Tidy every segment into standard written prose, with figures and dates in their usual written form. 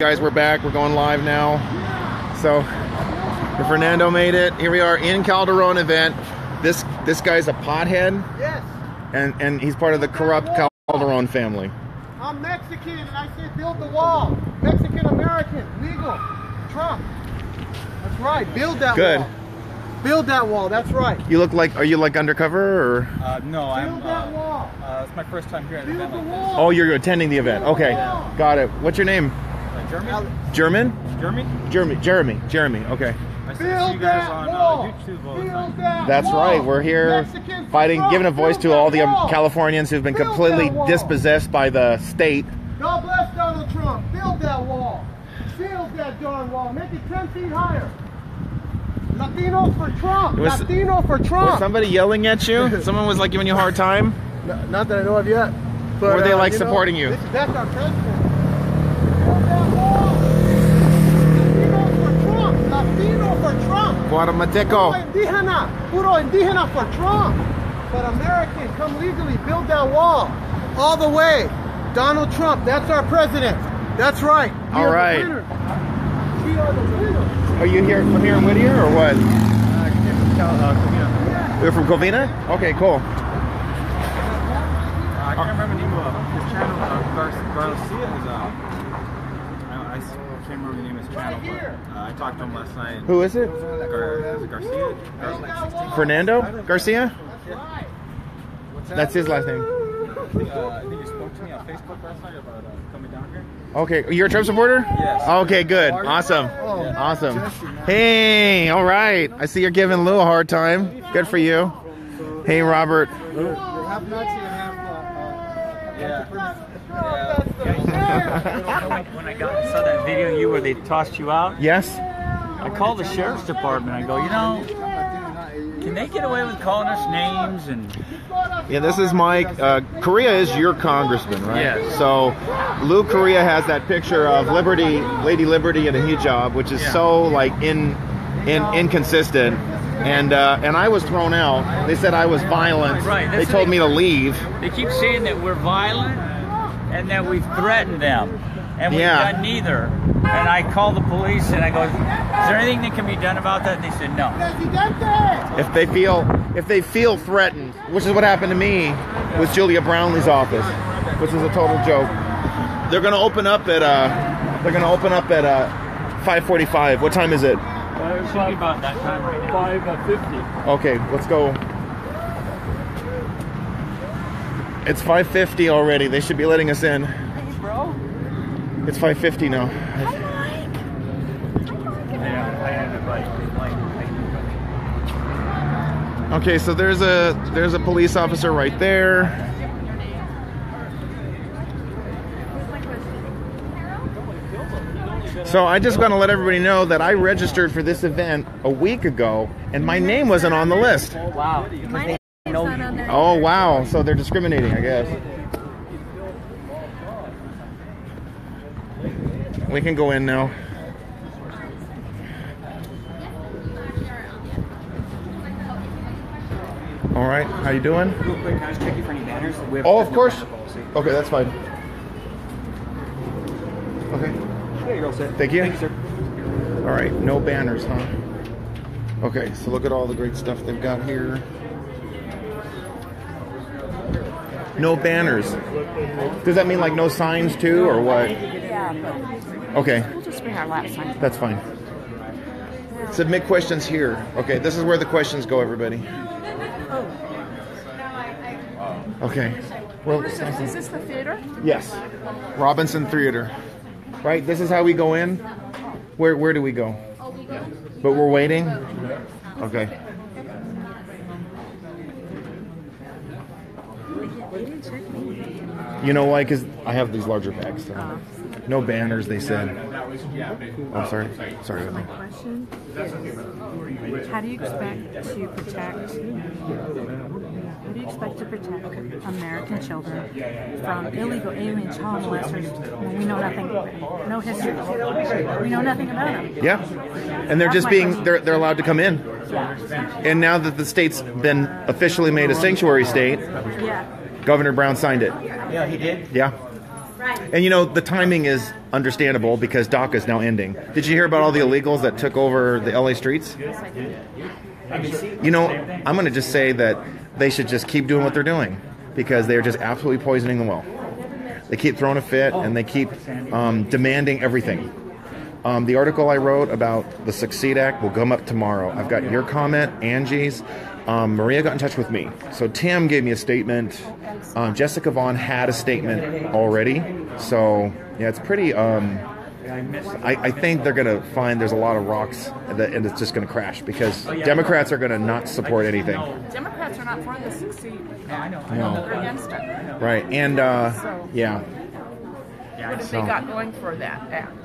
Guys, we're back. We're going live now. So Fernando made it. Here we are in Calderon event. This guy's a pothead. Yes. And he's part of the corrupt Calderon family. I'm Mexican and I say build the wall. Mexican American, legal. Trump. That's right. Build that wall. Build that wall. That's right. You look like, are you like undercover or? No, I'm. That wall. It's my first time here at an event like this. Oh, you're attending the event. Okay, got it. What's your name? Jeremy. Jeremy. Okay. I see you guys on YouTube all the time. That's right. We're here fighting, giving a voice to all the Californians who've been completely dispossessed by the state. God bless Donald Trump. Build that wall. Build that darn wall. Make it 10 feet higher. Latinos for Trump. Latino for Trump. Was somebody yelling at you? Someone was like giving you a hard time? Not that I know of yet. But, were they like supporting you? That's our president. Build that wall. Latino for Trump. Guatemateco. Puro indígena for Trump. But American, come legally, build that wall. All the way. Donald Trump, that's our president. That's right. All right. We are the winners. Are you here from here in Whittier or what? Covina. You're from Covina? Okay, cool. I can't remember the name of his channel. Garcia is I can't remember the name of his channel, but I talked to him last night. Who is it? Is it Garcia? Fernando Garcia? That's his last name. I think you spoke to me on Facebook last night about coming down here. Okay, you're a Trump supporter? Yes. Okay, good. Awesome. Awesome. Hey, all right. I see you're giving Lou a hard time. Good for you. Hey, Robert. Half Nazi and half When I saw that video of you where they tossed you out, Yes? I called the sheriff's department. I go, you know, can they get away with calling us names? And Yeah, this is Mike. Correa is your congressman, right? Yes. So Lou Correa has that picture of Liberty, Lady Liberty in a hijab, which is so like inconsistent. And I was thrown out. They said I was violent. Right. They told me to leave. they keep saying that we're violent and that we've threatened them, and we've done neither. And I called the police and I go, is there anything that can be done about that? And they said no. If they feel threatened, which is what happened to me with Julia Brownley's office, which was a total joke. They're going to open up at 5:45. What time is it? It should be about that time right now. 5:50. Okay, let's go. It's 5:50 already. They should be letting us in. Hey, bro. It's 5:50 now. Okay, so there's a police officer right there. So I just want to let everybody know that I registered for this event a week ago, and my name wasn't on the list. Wow. Oh, wow. So they're discriminating, I guess. We can go in now. All right. How you doing? Real quick, can I just check you for any banners? Oh, of course. Okay, that's fine. Okay. Yeah, you're all set. Thank you. Thank you, sir. All right, no banners, huh? Okay, so look at all the great stuff they've got here. No banners. Does that mean like no signs too, or what? Yeah, but Okay, we'll just bring our lap sign. that's fine. Submit questions here. Okay, this is where the questions go, everybody. Okay. Well, Is this the theater? yes. Robinson Theater. Right? This is how we go in? Where do we go? But we're waiting? Okay. You know why? Because I have these larger bags. So. No banners, they said. I'm sorry. Sorry. My question is, how do you expect to protect American children from illegal aliens, child molesters, when we know nothing, no history, we know nothing about them? Yeah. And they're just being, they're allowed to come in. And now that the state's been officially made a sanctuary state, Yeah. Governor Brown signed it. Yeah, he did. Yeah. And you know, the timing is understandable because DACA is now ending. Did you hear about all the illegals that took over the LA streets? You know, I'm going to just say that they should just keep doing what they're doing because they're just absolutely poisoning the well. They keep throwing a fit and they keep demanding everything. The article I wrote about the Succeed Act will come up tomorrow. I've got your comment, Angie's. Maria got in touch with me. So Tim gave me a statement. Jessica Vaughn had a statement already. So, yeah, it's pretty... I think they're going to find there's a lot of rocks and it's just going to crash because Democrats are going to not support anything. Democrats are not for the Succeed. I know. No. They're against it. Right. And, yeah. What have they got going for that act?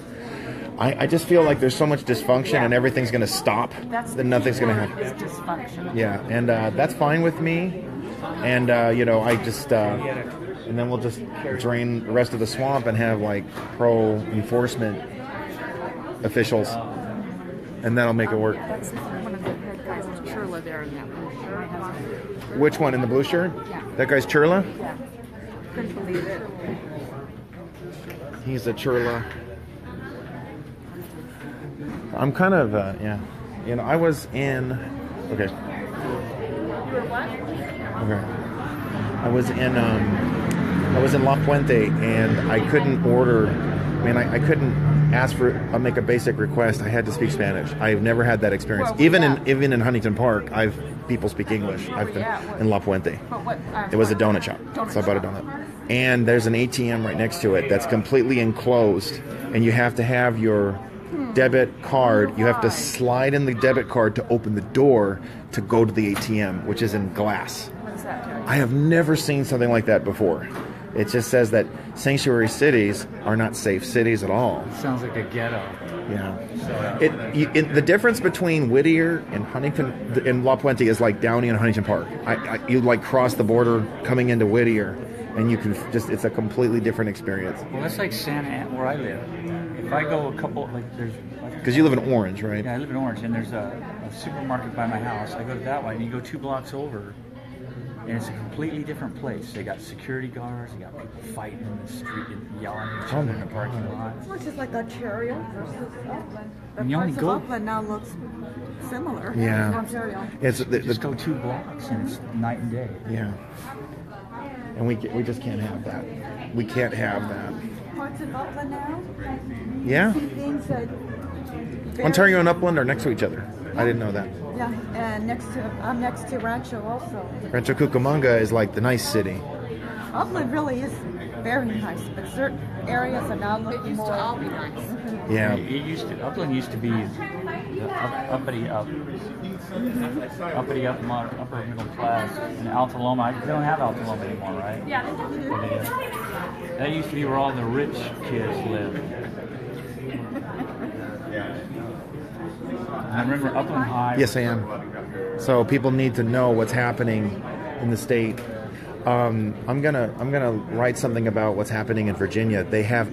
I just feel like there's so much dysfunction and everyth's going to stop. Then nothing's going to happen. It's dysfunction. Yeah, and that's fine with me. And, you know, I just... and then we'll just drain the rest of the swamp and have, like, pro-enforcement officials. And that'll make it work. That's one of the head guys, Churla, there in that blue shirt. Which one, in the blue shirt? Yeah. That guy's Churla? Yeah. Couldn't believe it. He's a Churla. I'm kind of, yeah. You know, I was in... Okay. You were what? Okay. I was in La Puente and I couldn't order. I mean, I couldn't ask for make a basic request. I had to speak Spanish. I've never had that experience. Even in Huntington Park, people speak English. I've been in La Puente. It was a donut shop, so I bought a donut. And there's an ATM right next to it that's completely enclosed, and you have to have your debit card. You have to slide in the debit card to open the door to go to the ATM, which is in glass. I have never seen something like that before. It just says that sanctuary cities are not safe cities at all. Sounds like a ghetto. Yeah. The difference between Whittier and Huntington and La Puente is like Downey and Huntington Park. You like cross the border coming into Whittier, and you can it's a completely different experience. Well, that's like Santa Ana, where I live. If I go a couple, there's... Because you live in Orange, right? Yeah, I live in Orange, and there's a supermarket by my house. I go to that way, and you go 2 blocks over, and it's a completely different place. They got security guards, they got people fighting in the street and yelling at each other in the parking lot. Which is like Ontario versus Upland. And you only Parts go... of Upland now looks similar to Yeah. Ontario. Just go 2 blocks, and it's night and day. Yeah. And we just can't have that. We can't have that. Parts of Upland now. Yeah. Things that Ontario and Upland are next to each other. I didn't know that. Yeah, and I'm next to Rancho also. Rancho Cucamonga is like the nice city. Upland really is very nice, but certain areas are now looking more. It used to all be nice. Yeah. Upland used to be the uppity up upper middle class. And Alta Loma, they don't have Alta Loma anymore, right? Yeah, they do. That used to be where all the rich kids lived. I remember Upland High. Yes, I am. So people need to know what's happening in the state. I'm gonna write something about what's happening in Virginia. They have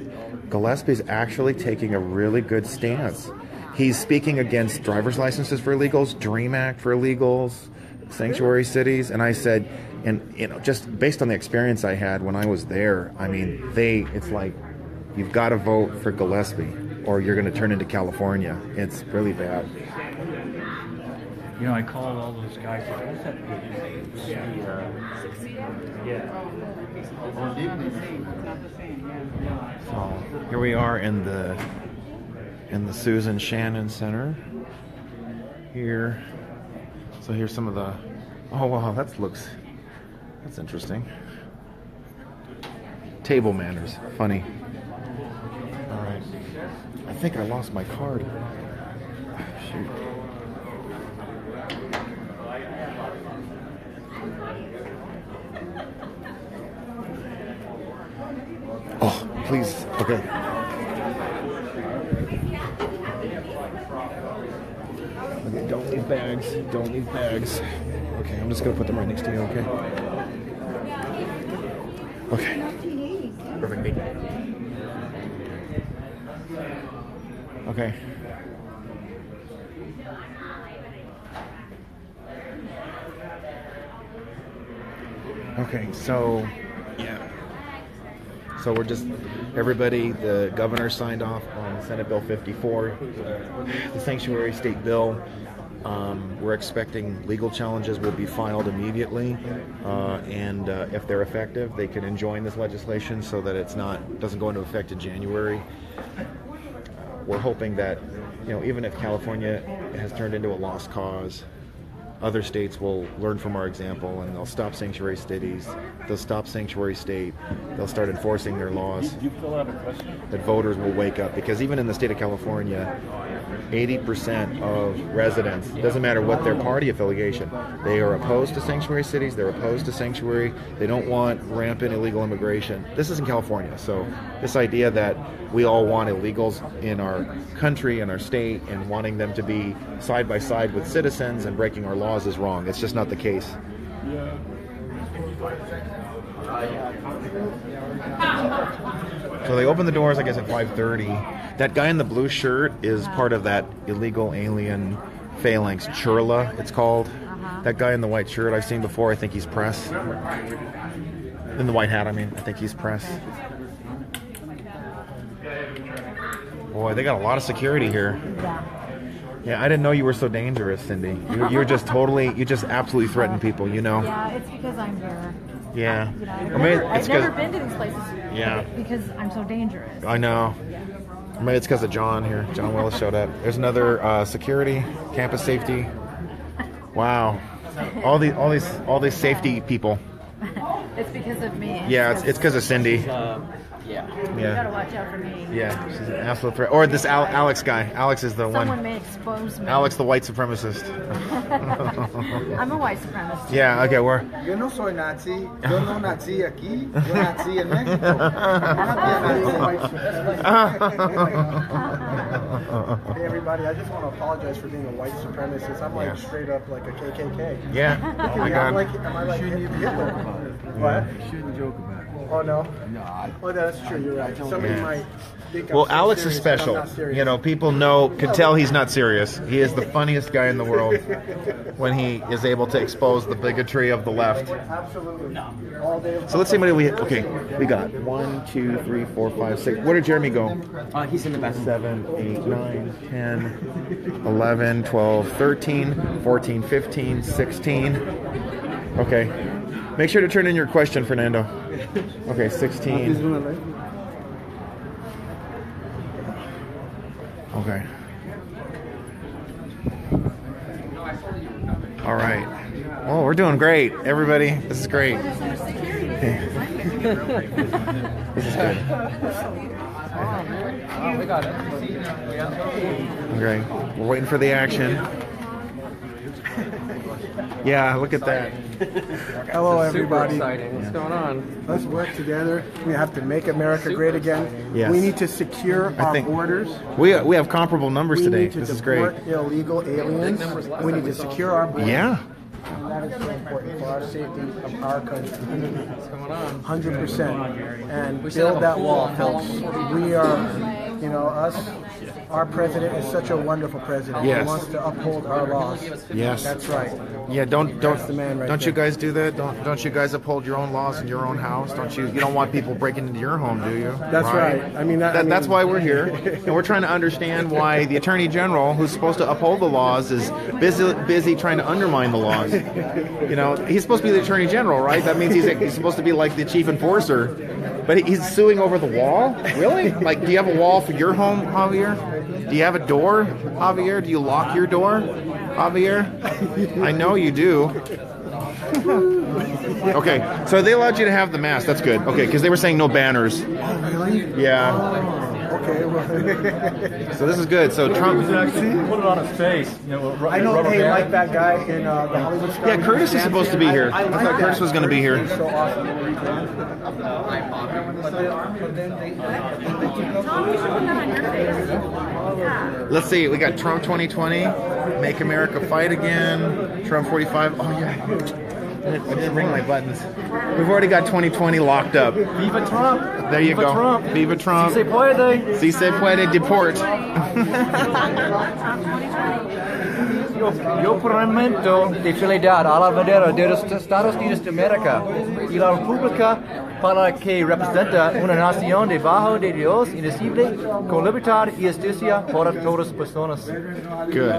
Gillespie's actually taking a really good stance. He's speaking against driver's licenses for illegals, DREAM Act for illegals, sanctuary cities, and I said, and you know, just based on the experience I had when I was there, I mean, it's like you've got to vote for Gillespie, or you're going to turn into California. It's really bad. You know, I called all those guys. What's that? So here we are in the Susan Shannon Center. Here, so here's some of the. Oh wow, that's interesting. Table manners, funny. All right, I think I lost my card. Shoot. Oh, please. Okay. Okay, don't leave bags. Don't leave bags. Okay, I'm just going to put them right next to you, okay? Okay. Perfect. Okay. Okay, so, yeah. So we're just, everybody, the governor signed off on Senate Bill 54, the sanctuary state bill. We're expecting legal challenges will be filed immediately, and if they're effective, they can enjoin this legislation so that doesn't go into effect in January. We're hoping that, even if California has turned into a lost cause, other states will learn from our example, and they'll stop sanctuary cities, they'll stop sanctuary state, they'll start enforcing their laws. You fill out a question? That voters will wake up, because even in the state of California, 80% of residents, doesn't matter what their party affiliation, they are opposed to sanctuary cities, they're opposed to sanctuary, they don't want rampant illegal immigration. This is in California, so this idea that we all want illegals in our country, in our state, and wanting them to be side by side with citizens and breaking our laws is wrong. It's just not the case. So they open the doors, I guess, at 5:30. That guy in the blue shirt is part of that illegal alien phalanx, Churla, it's called. That guy in the white shirt I've seen before, I think he's press. In the white hat, I think he's press. Boy, they got a lot of security here. Yeah, I didn't know you were so dangerous, Cindy. You're just you just absolutely threaten people, Yeah, it's because I'm here. Yeah. I've never been to these places. Yeah. Because I'm so dangerous. I know. Maybe it's because of John here. John Willis showed up. There's another security, campus safety. Wow. All these safety people. It's because of me. Yeah, it's because of Cindy. Yeah. You gotta watch out for me. Yeah, she's an absolute threat. Or this Alex guy. Alex is the one. Someone may expose me. Alex, the white supremacist. I'm a white supremacist. Yeah, okay, Yo no soy Nazi. Yo no Nazi aquí. Yo Nazi en Mexico. Hey everybody, I just want to apologize for being a white supremacist. I'm like straight up like a KKK. Yeah. Oh my God. Am I like Hitler? What? You shouldn't joke about it. Oh no? Oh, that's true. You're right. Somebody might think I'm Alex is special. People can tell he's not serious. He is the funniest guy in the world when he is able to expose the bigotry of the left. Absolutely. All day. So let's see what we got 1, 2, 3, 4, 5, 6. Where did Jeremy go? He's in the back. 7, 8, 9, 10, 11, 12, 13, 14, 15, 16. Okay. Make sure to turn in your question, Fernando. Okay, 16. Okay. All right. Oh, we're doing great, everybody. This is great. This is good. We got it. Okay, we're waiting for the action. Yeah, look at that. Hello, everybody. What's going on? Let's work together. We have to make America great again. Yes. We need to secure our borders. We have comparable numbers today. This is great. We need to deport illegal aliens. We need to secure our borders. Yeah. And that is so important for our safety of our country. What's going on? 100%. And build that wall, folks. We are, our president is such a wonderful president. Yes. He wants to uphold our laws. Yes. That's right. Yeah, don't the man right don't you there. guys do that? Don't you guys uphold your own laws in your own house? You don't want people breaking into your home, do you? That's right. That's why we're here, and we're trying to understand why the Attorney General, who's supposed to uphold the laws, is busy trying to undermine the laws. He's supposed to be the Attorney General, right? That means he's supposed to be like the chief enforcer, but he's suing over the wall. Really? Like, do you have a wall for your home, Javier? Do you have a door, Javier? Do you lock your door, Javier? I know you do. Okay, so they allowed you to have the mask. That's good. Okay, because they were saying no banners. Oh, really? Yeah. Okay. Well. So this is good. So Trump. Put it on his face. I know they like that guy in the Hollywood star. Yeah, Curtis is supposed to be here. I thought Curtis was going to be here. He's so awesome. Let's see. We got Trump 2020, Make America Fight Again, Trump 45. Oh yeah. I didn't ring my buttons. We've already got 2020 locked up. Viva Trump! There you go. Trump. Viva Trump. Si se puede. Si se puede, deport. Yo prometo de fidelidad a la bandera de los Estados Unidos de América y la República para que representa una nación debajo de Dios indecible con libertad y justicia para todas las personas. Good.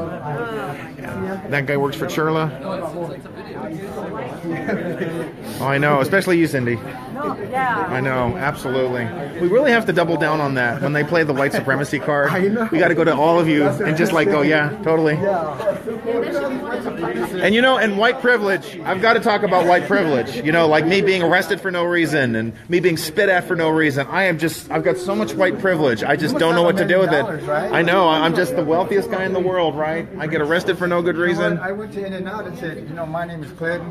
That guy works for Churla. Oh, I know, especially you, Cindy. I know, absolutely. We really have to double down on that when they play the white supremacy card. We got to go to all of you and just like go, yeah, totally. And you know, and white privilege, I've got to talk about white privilege. You know, like me being arrested for no reason and me being spit at for no reason. I've got so much white privilege. I just don't know what to do with it. I know, I'm just the wealthiest guy in the world, right? I get arrested for no good reason. I went to In-N-Out and said, you know, my name is Clinton.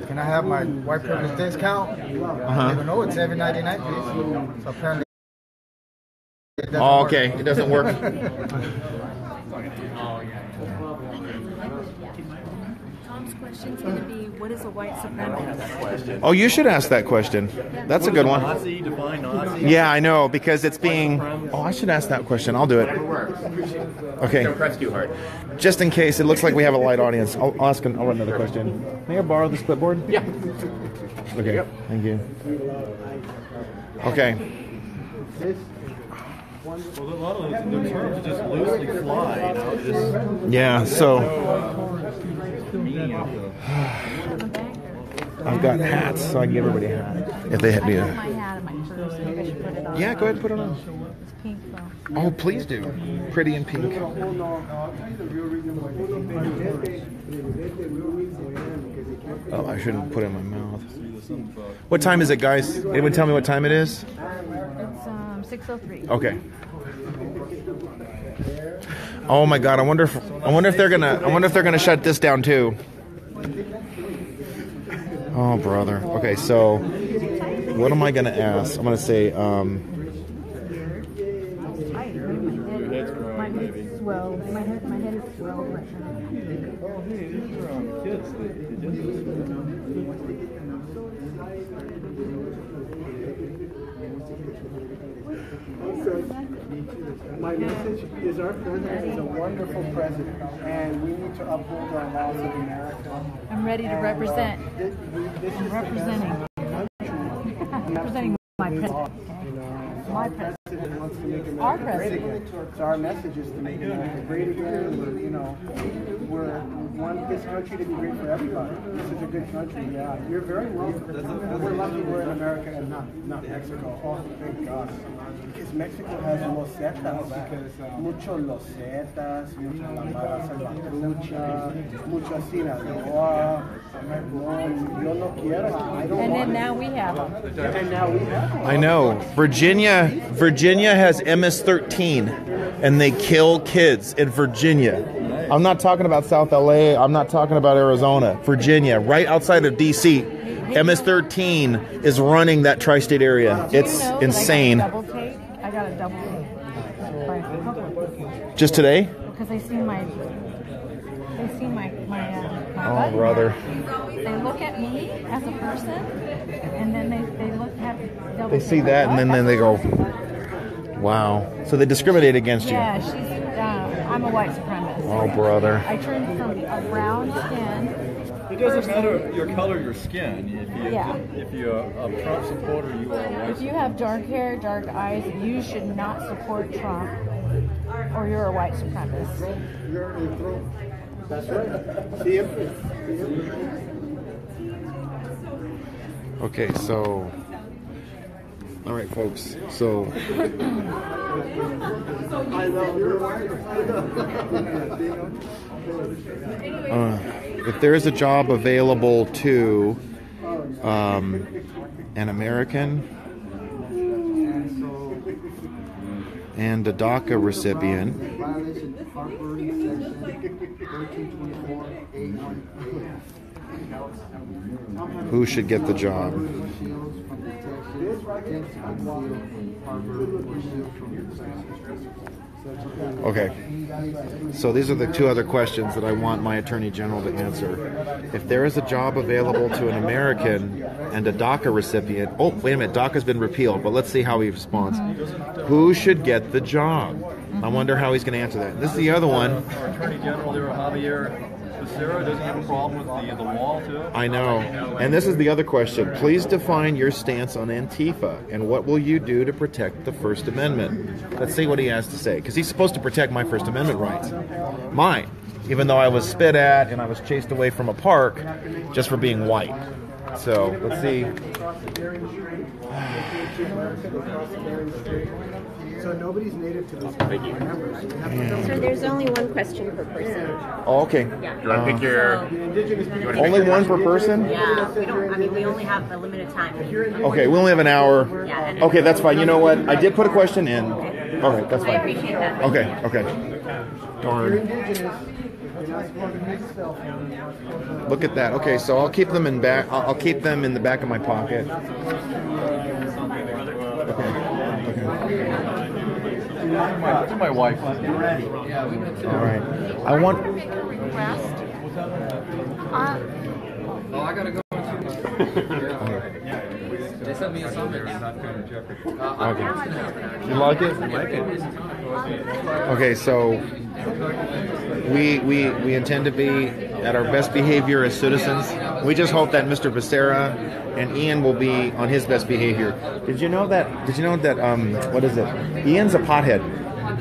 Can I have my white privilege discount? They go, no, it's $7.99, please. So apparently it doesn't work. Okay, it doesn't work. Tom's question's going to be, what is a white supremacist? Oh, you should ask that question. That's a good one. Nazi, define Nazi. Yeah, I know, because it's being... Oh, I should ask that question. I'll do it. Okay. Don't press too hard. Just in case, it looks like we have a light audience. I'll run another question. May I borrow this clipboard? Yeah. Okay, thank you. Okay. Well, a lot of the terms just loosely fly, you know, just... Yeah, so... the meaning of the... I've got hats, so I can give everybody a hat. If they need I a... have my hat in my purse. I think I should put it on. Yeah, go ahead and put it on. It's pink, though. Oh, please do. Pretty in pink. Oh, I shouldn't put it in my mouth. What time is it, guys? Anyone tell me what time it is? It's 6:03. Okay. Oh my God! I wonder if they're gonna shut this down too. Oh brother. Okay, so what am I gonna ask? I'm gonna say. My head is swelled. My head is swelled right now. Oh, hey, these are kids. My message is our president is a wonderful president, and we need to uphold our laws of America. I'm ready to represent. I'm representing. Representing my president. My president wants to make America our great president. again. So our message is to make America great again. We want this country to be great for everybody. This is a good country. Yeah, you're very welcome. We're lucky we're in America and not Mexico. Oh, thank God. Because Mexico has los zetas, muchos los zetas, mucha la mala salvatrucha, mucha Sinaloa. Yo no quiero. I don't And want then now we have them. And now we have them. I know. Virginia has MS-13, and they kill kids in Virginia. I'm not talking about South LA. I'm not talking about Arizona. Virginia, right outside of DC. MS-13 is running that tri-state area. It's insane. I got a double take. Just today? Because they see my Oh, button. brother. They look at me as a person, and then they look at double. They see that, and then they go, wow. So they discriminate against you. Yeah, I'm a white supremacist. Oh, brother. I turned from a brown skin. It doesn't matter your color, your skin. Yeah. If you're a Trump supporter, you are a white. If you have dark hair, dark eyes, you should not support Trump, or you're a white supremacist. That's right. See him. Okay, so... All right, folks. So... if there is a job available to an American and a DACA recipient, who should get the job? Okay. So these are the two other questions that I want my Attorney General to answer. If there is a job available to an American and a DACA recipient, oh, wait a minute, DACA's been repealed, but let's see how he responds. Who should get the job? I wonder how he's going to answer that. This is the other one. Our Attorney General there, Xavier Becerra, doesn't have a problem with the wall too. I know. And this is the other question. Please define your stance on Antifa and what will you do to protect the First Amendment? Let's see what he has to say, because he's supposed to protect my First Amendment rights. Mine, even though I was spit at and I was chased away from a park just for being white. So let's see. So nobody's native to this. Remember, So there's only one question per person. Oh, okay. Yeah. You want to pick your... Only one per person? Yeah, we don't. I mean, we only have a limited time. Okay, we only have an hour. Yeah, Okay, that's fine. You know what? I did put a question in. All right, that's I fine. appreciate that. Okay, okay. Darn. Look at that. Okay, so I'll keep them in back. I'll keep them in the back of my pocket. Okay. To my wife. All right. I want. Make a request. Oh, I gotta go. They sent me a summit. Okay. You like it? I like it. Okay, so we intend to be at our best behavior as citizens. We just hope that Mr. Becerra and Ian will be on his best behavior. Did you know that? What is it? Ian's a pothead.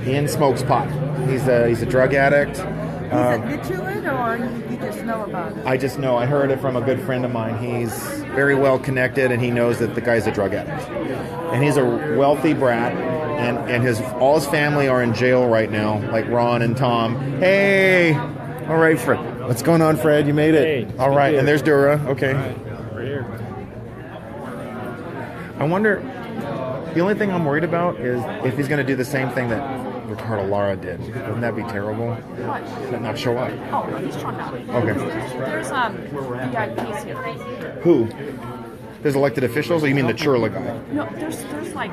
Ian smokes pot. He's a drug addict. Admit to it, or you just know about it? I just know. I heard it from a good friend of mine. He's very well connected, and he knows that the guy's a drug addict. And he's a wealthy brat, and all his family are in jail right now, like Ron and Tom. Hey! All right, Fred. What's going on, Fred? You made it. All right, and there's Dura. Okay. Right here. I wonder, the only thing I'm worried about is if he's going to do the same thing that Ricardo Lara did. Wouldn't that be terrible? What? Not show up. Oh, he's showing up. Okay. There's VIPs here. Who? There's elected officials, or you mean the Churla guy? No, there's like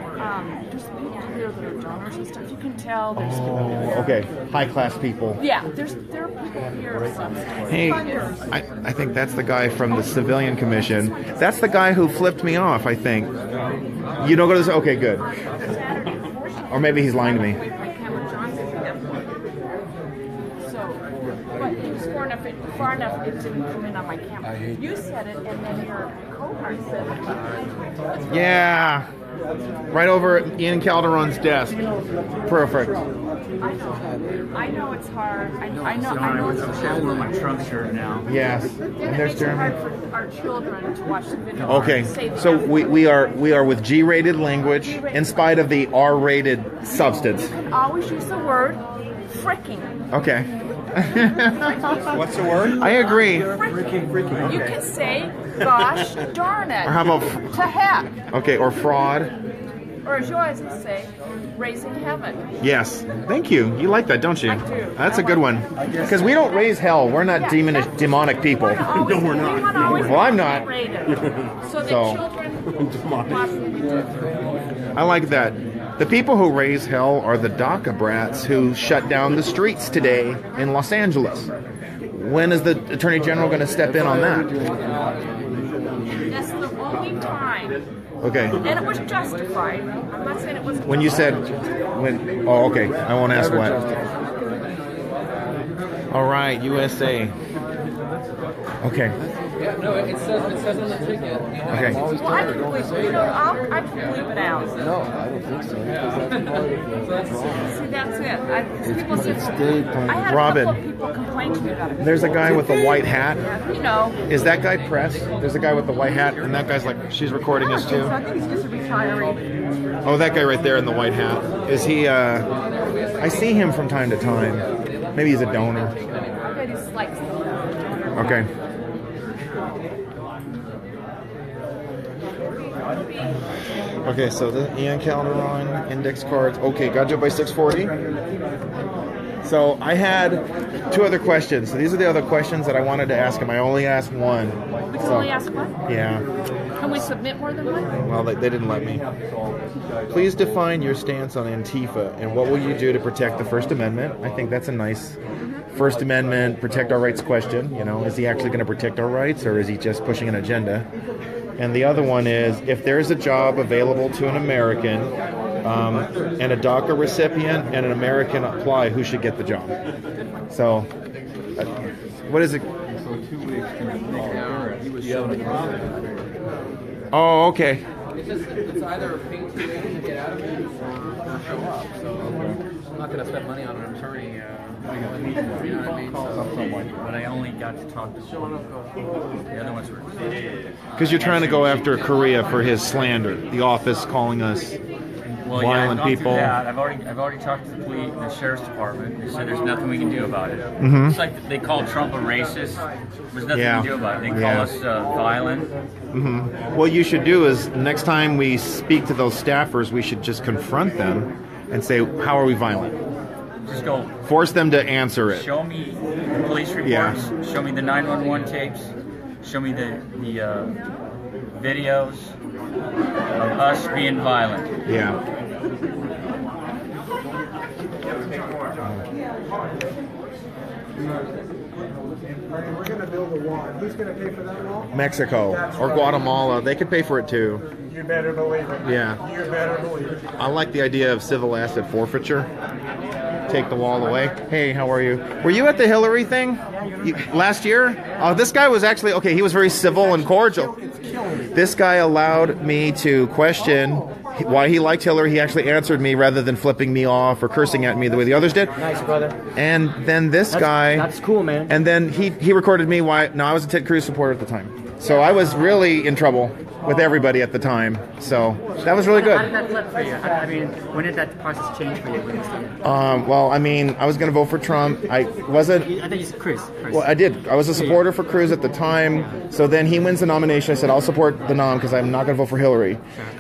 there's people here that are donors and stuff. You can tell there's Oh, okay. High class people. yeah, there are people here of some stuff. Hey, I think that's the guy from the Civilian Commission. That's the guy who flipped me off, I think. You don't go to this? Okay, good. Or maybe he's lying to me. But he was far enough it didn't come in on my camera. You said it, and then your co-part said it. Yeah. Right over at Ian Calderon's desk. Perfect. I know it's hard. I know it's I'm hard. wearing my Trump shirt now. Yes. And there's It's hard Jeremy. for our children to watch the video. Okay. So we are with G-rated language in spite of the R-rated substance. always use the word fricking. Okay. What's the word? I agree. Fricking. You can say, gosh darn it. Or how about to heck. okay, or fraud? Or as you always say, raising heaven. Yes. Thank you. You like that, don't you? I do. That's a good one. Because we don't raise hell. We're not demonic people. No, we're not. Well, I'm not. So that So. children watch the video. I like that. The people who raise hell are the DACA brats who shut down the streets today in Los Angeles. When is the Attorney General going to step in on that? That's the only time. Okay. And it was justified. I'm not saying it was. When you said, when, oh, okay. I won't ask what. All right, USA. Okay. Yeah, no, it says on the ticket. Okay. Well, I can bleep it. I can bleep it out. No, I don't think so. See, that's it. People said, I had Robin. a couple of people complain to me about it. There's a guy with a white hat. You know. Is that guy press? There's a guy with the white hat, and that guy's like, she's recording us too. I think he's just a retiree. Oh, that guy right there in the white hat. Is he, I see him from time to time. Maybe he's a donor. I bet he's like. Okay. Okay, so the Ian Calderon index cards. Okay, got you by 640. So I had two other questions. So these are the other questions that I wanted to ask him. I only asked one. We can only ask one? Yeah. Can we submit more than one? Well, they didn't let me. Please define your stance on Antifa and what will you do to protect the First Amendment. I think that's a nice First Amendment, protect our rights question. You know, is he actually going to protect our rights or is he just pushing an agenda? And the other one is, if there's a job available to an American and a DACA recipient and an American apply, who should get the job? So, what is it? So 2 weeks he was Oh, okay. It's either pay too late to get out of it or show up. So I'm not going to spend money on an attorney. You know what I mean? But I only got to talk to one. The other ones were. Because you're trying to go after Korea for his slander. The office calling us violent I've gone people. through that. I've already talked to the police, the sheriff's department. They said there's nothing we can do about it. Mm-hmm. It's like they call Trump a racist. There's nothing we can do about it. They call us violent. Mm-hmm. What you should do is next time we speak to those staffers, we should just confront them and say, "How are we violent?" Just go. Force them to answer it. Show me the police reports. Show me the 911 tapes. Show me the videos of us being violent. Yeah. We're going to build a wall. Who's going to pay for that wall? Mexico or Guatemala, they could pay for it too. You better believe it. Yeah. You better believe it. I like the idea of civil asset forfeiture. Take the wall away. Hey, how are you? Were you at the Hillary thing last year? Oh, this guy was actually, okay, he was very civil and cordial. This guy allowed me to question why he liked Hillary. He actually answered me rather than flipping me off or cursing at me the way the others did. Nice, brother. And then this guy... That's cool, man. And then he recorded me why... No, I was a Ted Cruz supporter at the time. So I was really in trouble with everybody at the time. So that was really good. How did that flip for you? I mean, when did that process change for you? Well, I mean, I was going to vote for Trump. I wasn't... I think it's Cruz. Well, I did. I was a supporter for Cruz at the time. So then he wins the nomination. I said, I'll support the nom because I'm not going to vote for Hillary.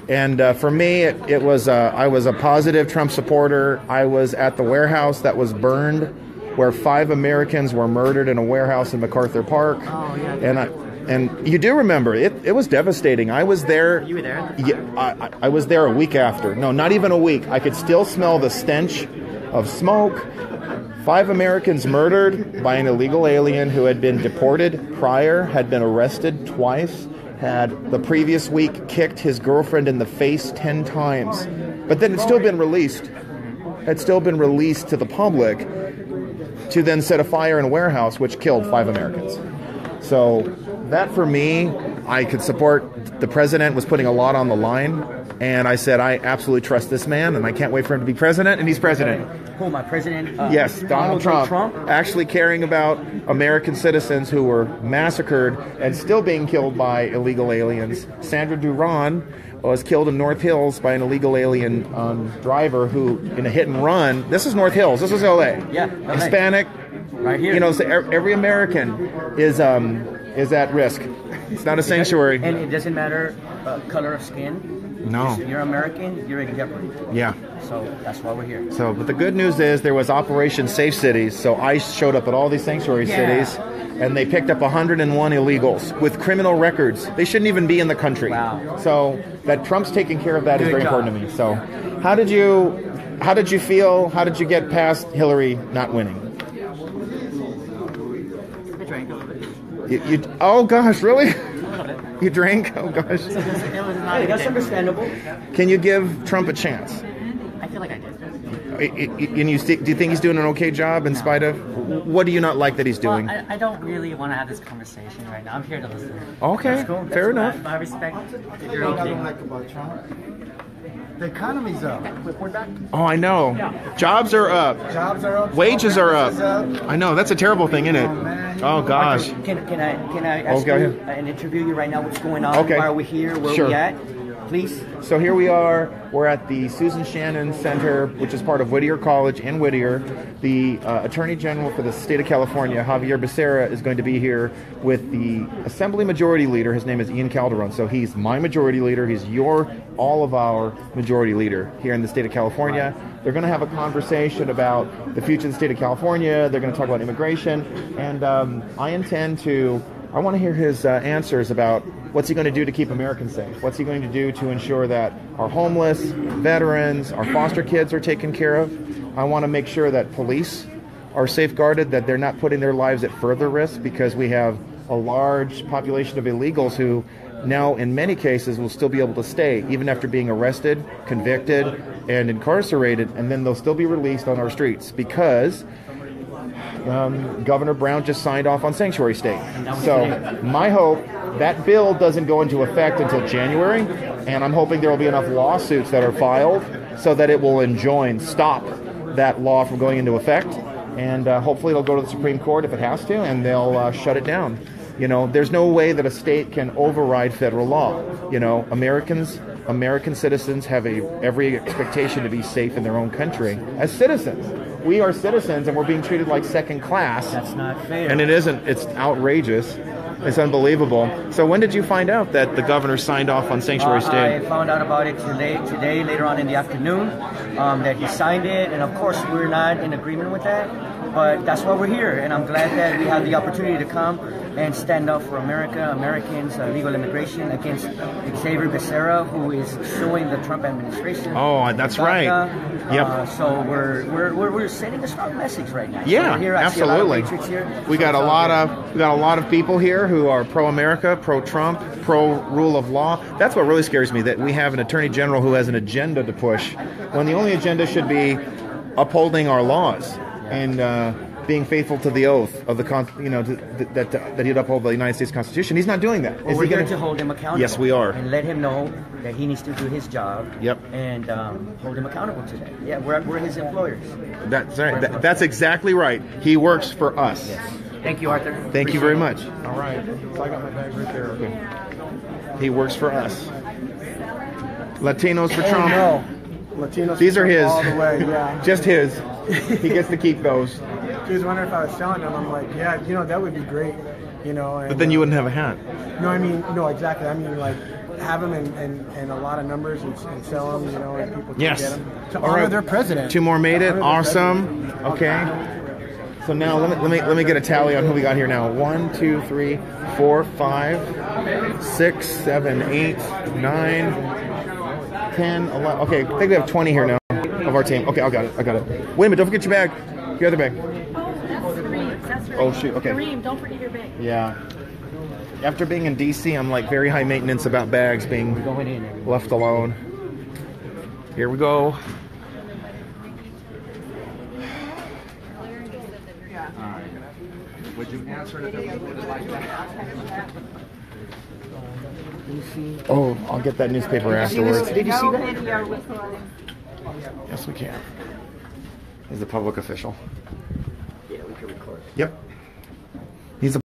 And for me, it was I was a positive Trump supporter. I was at the warehouse that was burned, where 5 Americans were murdered in a warehouse in MacArthur Park. Oh, yeah. And you do remember, it was devastating. I was there. You were there? Yeah, I was there a week after. No, not even a week. I could still smell the stench of smoke. 5 Americans murdered by an illegal alien who had been deported prior, had been arrested twice, had the previous week kicked his girlfriend in the face 10 times. But then it's still been released. Had still been released to the public to then set a fire in a warehouse, which killed 5 Americans. So that for me, I could support. The president was putting a lot on the line, and I said, I absolutely trust this man, and I can't wait for him to be president, and he's president. Who, my president? Yes, Donald Trump. Actually caring about American citizens who were massacred and still being killed by illegal aliens. Sandra Duran was killed in North Hills by an illegal alien driver who, in a hit and run, this is North Hills, this is LA. Yeah, LA. Hispanic. Right here. You know, so every American is at risk. It's not a sanctuary. And it doesn't matter color of skin. No. You're American, you're in jeopardy. Yeah. So that's why we're here. So, but the good news is there was Operation Safe Cities. So ICE showed up at all these sanctuary cities, and they picked up 101 illegals with criminal records. They shouldn't even be in the country. Wow. So that Trump's taking care of that is very important to me. So, how did you feel? How did you get past Hillary not winning? I drank a little bit. You oh gosh, really? You drank? Oh gosh. It was not hey, that's understandable. Can you give Trump a chance? I feel like I did. And do you think he's doing an okay job in spite of? What do you not like that he's doing? Well, I don't really want to have this conversation right now. I'm here to listen. Okay, that's cool. Fair enough. I respect if you're What I okay. don't like about Trump, the economy's up. We're back. Oh, I know. Jobs are up. Jobs are up. Wages are up. I know. That's a terrible thing, isn't it? Oh gosh. Can I ask you and interview you right now? What's going on? Okay. Why are we here? Where are we at? Please. So here we are. We're at the Susan Shannon Center, which is part of Whittier College in Whittier. The Attorney General for the state of California, Xavier Becerra, is going to be here with the Assembly Majority Leader. His name is Calderon. So he's my Majority Leader. He's all of our Majority Leader here in the state of California. They're going to have a conversation about the future of the state of California. They're going to talk about immigration. And I want to hear his answers about what's he going to do to keep Americans safe? What's he going to do to ensure that our homeless, veterans, our foster kids are taken care of? I want to make sure that police are safeguarded, that they're not putting their lives at further risk, because we have a large population of illegals who now in many cases will still be able to stay even after being arrested, convicted, and incarcerated, and then they'll still be released on our streets because Governor Brown just signed off on sanctuary state. So my hope, that bill doesn't go into effect until January, and I'm hoping there will be enough lawsuits that are filed so that it will stop that law from going into effect, and hopefully it'll go to the Supreme Court if it has to, and they'll shut it down. You know, there's no way that a state can override federal law. You know, American citizens have every expectation to be safe in their own country as citizens. We are citizens, and we're being treated like second class. That's not fair. And it isn't. It's outrageous. It's unbelievable. So when did you find out that the governor signed off on sanctuary state? I found out about it today, later on in the afternoon, that he signed it, and of course we're not in agreement with that, but that's why we're here, and I'm glad that we have the opportunity to come and stand up for America, Americans, legal immigration against Xavier Becerra, who is suing the Trump administration. Oh, that's right. Yep. So we're sending a strong message right now. Yeah, so here, absolutely. We got a lot of people here who are pro-America, pro-Trump, pro-rule of law. That's what really scares me, that we have an attorney general who has an agenda to push, when the only agenda should be upholding our laws and being faithful to the oath of the that he'd uphold the United States Constitution. He's not doing that. Well, we're here to hold him accountable. Yes, we are. And let him know that he needs to do his job. Yep. And hold him accountable to that. Yeah, we're his employers. That's right. That's exactly right. He works for us. Yes. Thank you, Arthur. Thank you very much. All right. So I got my bag right there. Okay. He works for us. Latinos for Trump. No. Latinos. These are his. All the way, yeah. Just his. He gets to keep those. She was wondering if I was selling them. I'm like, yeah, that would be great, And, but then you wouldn't have a hat. No, exactly. I mean, like, have them in a lot of numbers and sell them, and people can get them. To honor their president. 2 more made it. Awesome. Okay. So now let me get a tally on who we got here now. 1, 2, 3, 4, 5, 6, 7, 8, 9, 10, 11. Okay, I think we have 20 here now of our team. Okay, I got it. Wait a minute, don't forget your bag. Your other bag. Oh, that's Kareem. That's right. Oh, shoot, okay. Kareem, don't forget your bag. Yeah. After being in D.C., I'm like very high maintenance about bags being left alone. Here we go. Would you answer it if you like that? Oh, I'll get that newspaper afterwards. Did you see that? Yes, we can. He's a public official. Yeah, we can record. Yep. He's a